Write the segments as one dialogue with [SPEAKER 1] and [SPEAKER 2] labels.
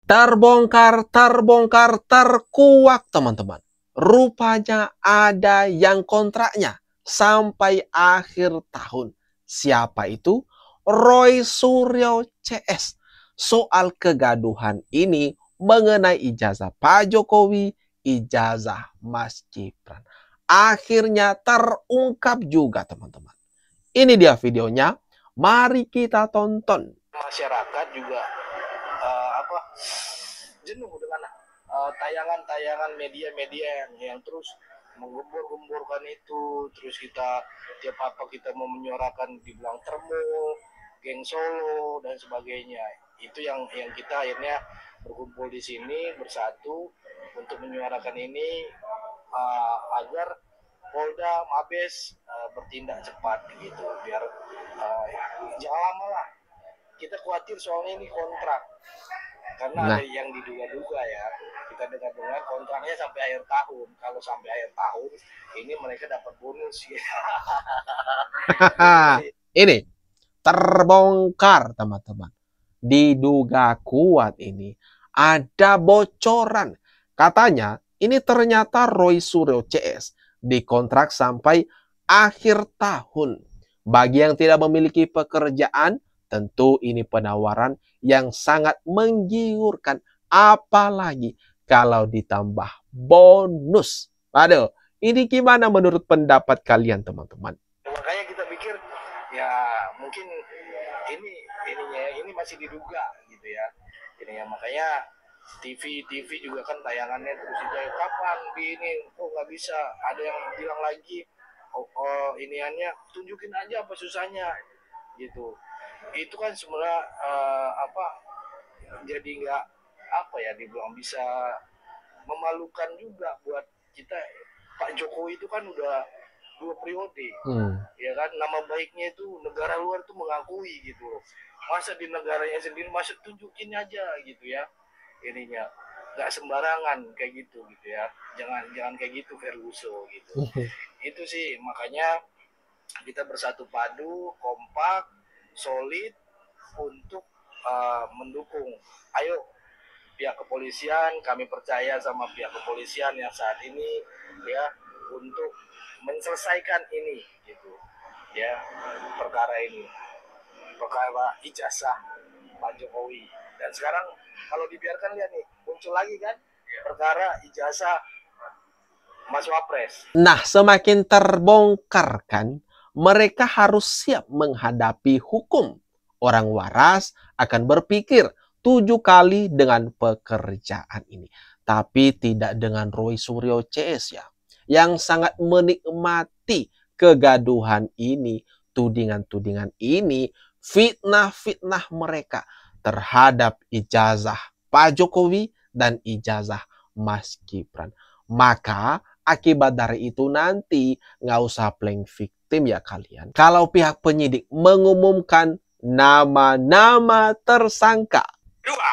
[SPEAKER 1] Terbongkar, terkuak teman-teman. Rupanya ada yang kontraknya sampai akhir tahun. Siapa itu? Roy Suryo CS. Soal kegaduhan ini mengenai ijazah Pak Jokowi, ijazah Mas Gibran. Akhirnya terungkap juga teman-teman. Ini dia videonya. Mari kita tonton.
[SPEAKER 2] Masyarakat juga jenuh dengan tayangan-tayangan media-media yang terus menggembur-gemburkan itu, terus kita tiap apa kita mau menyuarakan dibilang termo, geng Solo dan sebagainya. Itu yang kita akhirnya berkumpul di sini bersatu untuk menyuarakan ini agar Polda Mabes bertindak cepat gitu, biar jangan lama lah. Kita khawatir soalnya ini kontrak, karena ada yang diduga-duga ya. Kita dengar-dengar kontraknya sampai akhir tahun. Kalau sampai akhir tahun, ini mereka dapat bonus ya.
[SPEAKER 1] Ini terbongkar teman-teman. Diduga kuat ini. Ada bocoran. Katanya ini ternyata Roy Suryo CS dikontrak sampai akhir tahun. Bagi yang tidak memiliki pekerjaan, tentu ini penawaran yang sangat menggiurkan. Apalagi kalau ditambah bonus. Aduh, ini gimana menurut pendapat kalian teman-teman?
[SPEAKER 2] Makanya kita pikir ya mungkin ini masih diduga gitu ya. Ini ya makanya TV juga kan tayangannya terus juga kapan di ini nggak bisa. Ada yang bilang lagi iniannya tunjukin aja apa susahnya gitu. Itu kan sebenarnya jadi nggak dibilang bisa memalukan juga buat kita. Pak Jokowi itu kan udah 2 periode, ya kan, nama baiknya itu negara luar tuh mengakui gitu loh. Masa di negaranya sendiri masa tunjukin aja gitu ya, ininya nggak sembarangan kayak gitu ya. Jangan kayak gitu Ferguson gitu. Itu sih makanya kita bersatu padu, kompak, solid untuk mendukung. Ayo pihak kepolisian, kami percaya sama pihak kepolisian yang saat ini ya untuk menyelesaikan ini gitu ya, perkara ijazah Pak Jokowi. Dan sekarang kalau dibiarkan lihat nih muncul lagi kan perkara ijazah Mas Wapres.
[SPEAKER 1] Nah, semakin terbongkar kan, mereka harus siap menghadapi hukum. Orang waras akan berpikir 7 kali dengan pekerjaan ini. Tapi tidak dengan Roy Suryo CS ya, yang sangat menikmati kegaduhan ini, tudingan-tudingan ini, fitnah-fitnah mereka terhadap ijazah Pak Jokowi dan ijazah Mas Gibran. Maka akibat dari itu nanti nggak usah playing victim ya kalian. Kalau pihak penyidik mengumumkan nama-nama tersangka.
[SPEAKER 3] Dua,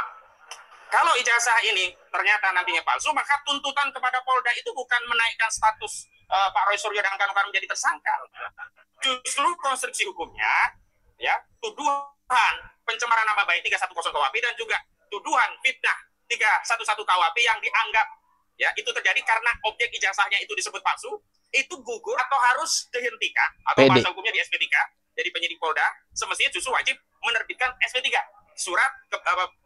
[SPEAKER 3] kalau ijazah ini ternyata nantinya palsu, maka tuntutan kepada Polda itu bukan menaikkan status Pak Roy Suryo dan kawan-kawan menjadi tersangka. Justru konstruksi hukumnya, ya, tuduhan pencemaran nama baik 310 KUHP dan juga tuduhan fitnah 311 KUHP yang dianggap ya itu terjadi karena objek ijazahnya itu disebut palsu, itu gugur atau harus dihentikan atau bahasa hukumnya di SP3. Jadi penyidik Polda semestinya justru wajib menerbitkan SP3, surat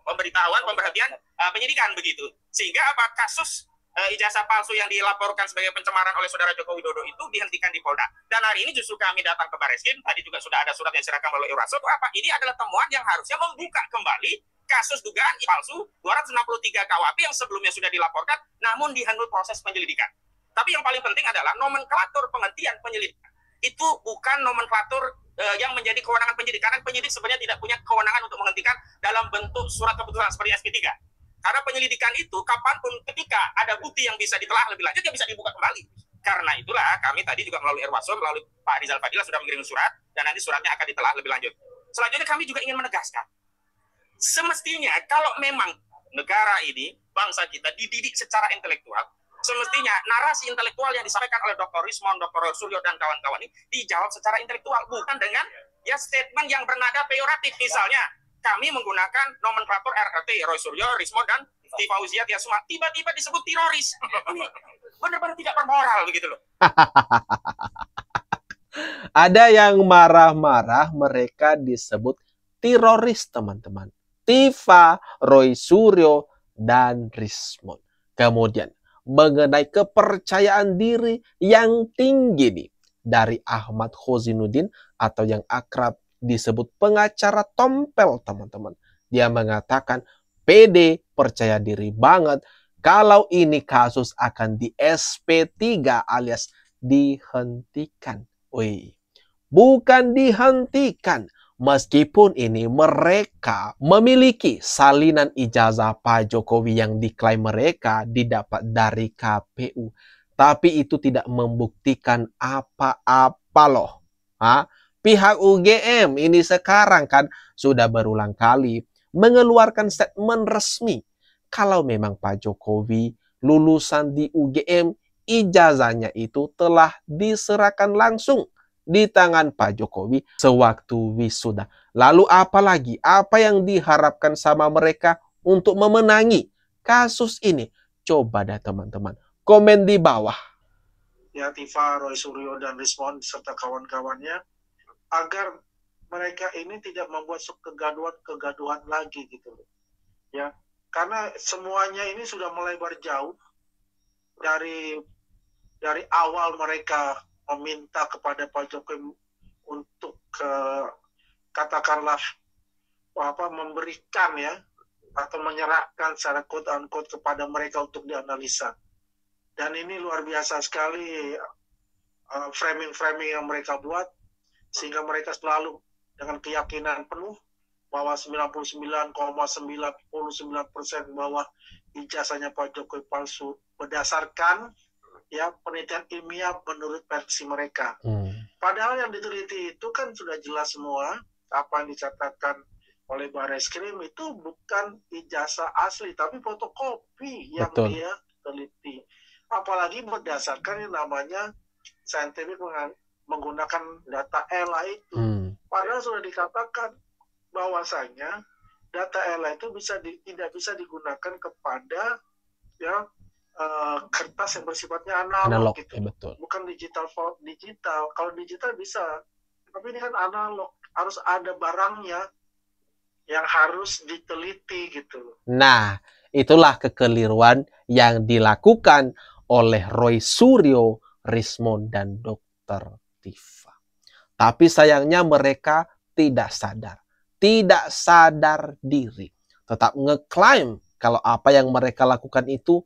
[SPEAKER 3] pemberitahuan pemberhentian penyidikan begitu. Sehingga apa kasus ijazah palsu yang dilaporkan sebagai pencemaran oleh Saudara Joko Widodo itu dihentikan di Polda. Dan hari ini justru kami datang ke Barreskrim, tadi juga sudah ada surat yang diserahkan oleh Irwasum. Apa ini adalah temuan yang harusnya membuka kembali kasus dugaan palsu 263 KUHP yang sebelumnya sudah dilaporkan namun dihanut proses penyelidikan. Tapi yang paling penting adalah nomenklatur penghentian penyelidikan. Itu bukan nomenklatur yang menjadi kewenangan penyidik, karena penyidik sebenarnya tidak punya kewenangan untuk menghentikan dalam bentuk surat keputusan seperti SP3. Karena penyelidikan itu kapanpun ketika ada bukti yang bisa ditelaah lebih lanjut, ya bisa dibuka kembali. Karena itulah kami tadi juga melalui Irwasum, melalui Pak Rizal Fadila sudah mengirim surat, dan nanti suratnya akan ditelaah lebih lanjut. Selanjutnya kami juga ingin menegaskan, semestinya kalau memang negara ini, bangsa kita dididik secara intelektual, semestinya narasi intelektual yang disampaikan oleh Dr. Rismon, Dr. Suryo, dan kawan-kawan ini dijawab secara intelektual, bukan dengan ya statement yang bernada peyoratif. Misalnya, kami menggunakan nomenklatur RRT, Roy Suryo, Rismond, dan Fauzia Tiasuma. Tiba-tiba disebut teroris. Ini benar-benar tidak bermoral begitu loh.
[SPEAKER 1] Ada yang marah-marah mereka disebut teroris, teman-teman. Tifa, Roy Suryo, dan Rismond. Kemudian, mengenai kepercayaan diri yang tinggi nih, dari Ahmad Khozinuddin atau yang akrab disebut pengacara tompel, teman-teman. Dia mengatakan PD, percaya diri banget kalau ini kasus akan di SP3 alias dihentikan. Wih, bukan dihentikan. Meskipun ini mereka memiliki salinan ijazah Pak Jokowi yang diklaim mereka didapat dari KPU. Tapi itu tidak membuktikan apa-apa loh. Pihak UGM ini sekarang kan sudah berulang kali mengeluarkan statement resmi. Kalau memang Pak Jokowi lulusan di UGM, ijazahnya itu telah diserahkan langsung di tangan Pak Jokowi sewaktu wisuda. Lalu apalagi apa yang diharapkan sama mereka untuk memenangi kasus ini? Coba dah teman-teman, komen di bawah.
[SPEAKER 2] Ya, Tifa, Roy Suryo, dan Rismond serta kawan-kawannya, agar mereka ini tidak membuat kegaduhan lagi gitu loh. Ya, karena semuanya ini sudah melebar jauh dari awal mereka meminta kepada Pak Jokowi untuk katakanlah memberikan ya atau menyerahkan secara quote unquote kepada mereka untuk dianalisa. Dan ini luar biasa sekali framing-framing yang mereka buat, sehingga mereka selalu dengan keyakinan penuh bahwa 99,99% bahwa ijazahnya Pak Jokowi palsu berdasarkan ya penelitian ilmiah menurut versi mereka. Padahal yang diteliti itu kan sudah jelas semua, apa yang dicatatkan oleh Barreskrim itu bukan ijazah asli tapi fotokopi yang
[SPEAKER 1] Betul.
[SPEAKER 2] dia teliti. Apalagi berdasarkan yang namanya scientific menggunakan data ELA itu. Padahal sudah dikatakan bahwasanya data ELA itu tidak bisa digunakan kepada ya kertas yang bersifatnya analog gitu.
[SPEAKER 1] Ya, betul.
[SPEAKER 2] Bukan digital. Kalau digital bisa, tapi ini kan analog, harus ada barangnya yang harus diteliti gitu.
[SPEAKER 1] Nah, itulah kekeliruan yang dilakukan oleh Roy Suryo, Rismond, dan Dr. Tifa. Tapi sayangnya mereka tidak sadar diri. Tetap ngeklaim kalau apa yang mereka lakukan itu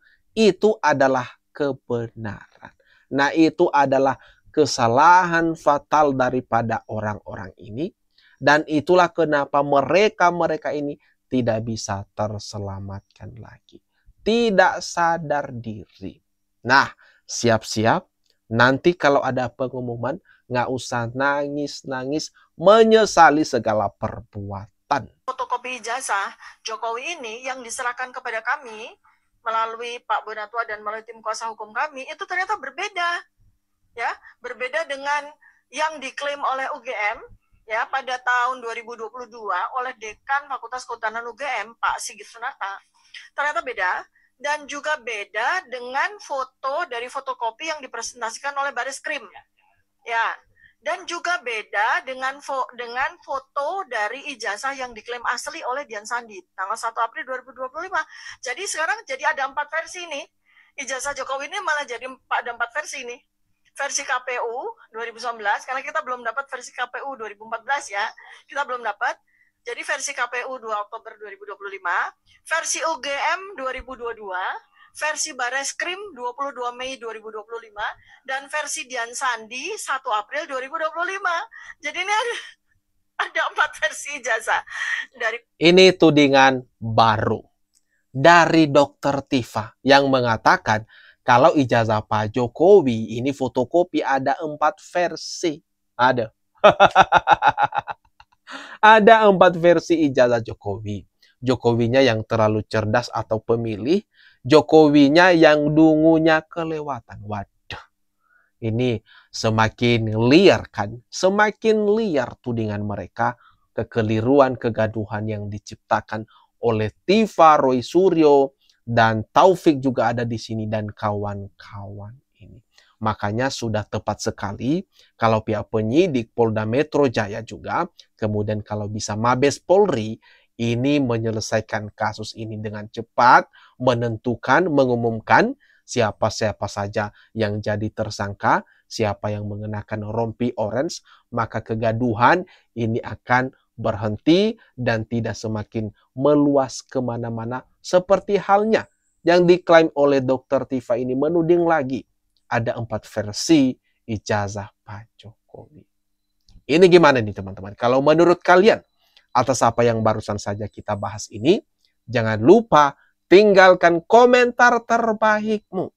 [SPEAKER 1] adalah kebenaran. Nah, itu adalah kesalahan fatal daripada orang-orang ini. Dan itulah kenapa mereka ini tidak bisa terselamatkan lagi. Tidak sadar diri. Nah, siap-siap. Nanti kalau ada pengumuman, nggak usah nangis-nangis menyesali segala perbuatan.
[SPEAKER 4] Fotokopi ijazah Jokowi ini yang diserahkan kepada kami melalui Pak Bonatua dan melalui tim kuasa hukum kami itu ternyata berbeda. Ya, berbeda dengan yang diklaim oleh UGM ya pada tahun 2022 oleh Dekan Fakultas Kehutanan UGM Pak Sigit Sunata. Ternyata beda. Dan juga beda dengan foto dari fotokopi yang dipresentasikan oleh Barreskrim. Ya, dan juga beda dengan foto dari ijazah yang diklaim asli oleh Dian Sandi tanggal 1 April 2025. Jadi sekarang ada 4 versi nih. Ijazah Jokowi ini malah ada 4 versi nih. Versi KPU 2019, karena kita belum dapat versi KPU 2014 ya. Kita belum dapat. Jadi versi KPU 2 Oktober 2025, versi UGM 2022, versi Barreskrim 22 Mei 2025, dan versi Dian Sandi 1 April 2025. Jadi ini ada 4 versi ijazah.
[SPEAKER 1] Ini tudingan baru dari Dr. Tifa yang mengatakan kalau ijazah Pak Jokowi ini fotokopi ada 4 versi. Ada. Ada 4 versi ijazah Jokowi. Jokowinya yang terlalu cerdas atau pemilih, Jokowinya yang dungunya kelewatan. Waduh, ini semakin liar kan? Semakin liar tudingan mereka kekeliruan, kegaduhan yang diciptakan oleh Tifa, Roy Suryo, dan Taufik juga ada di sini, dan kawan-kawan ini. Makanya sudah tepat sekali kalau pihak penyidik Polda Metro Jaya juga, kemudian kalau bisa Mabes Polri, ini menyelesaikan kasus ini dengan cepat, menentukan, mengumumkan siapa-siapa saja yang jadi tersangka, siapa yang mengenakan rompi orange, maka kegaduhan ini akan berhenti dan tidak semakin meluas kemana-mana seperti halnya yang diklaim oleh Dr. Tifa ini menuding lagi ada 4 versi ijazah Pak Jokowi. Ini gimana nih teman-teman? Kalau menurut kalian atas apa yang barusan saja kita bahas ini, jangan lupa tinggalkan komentar terbaikmu.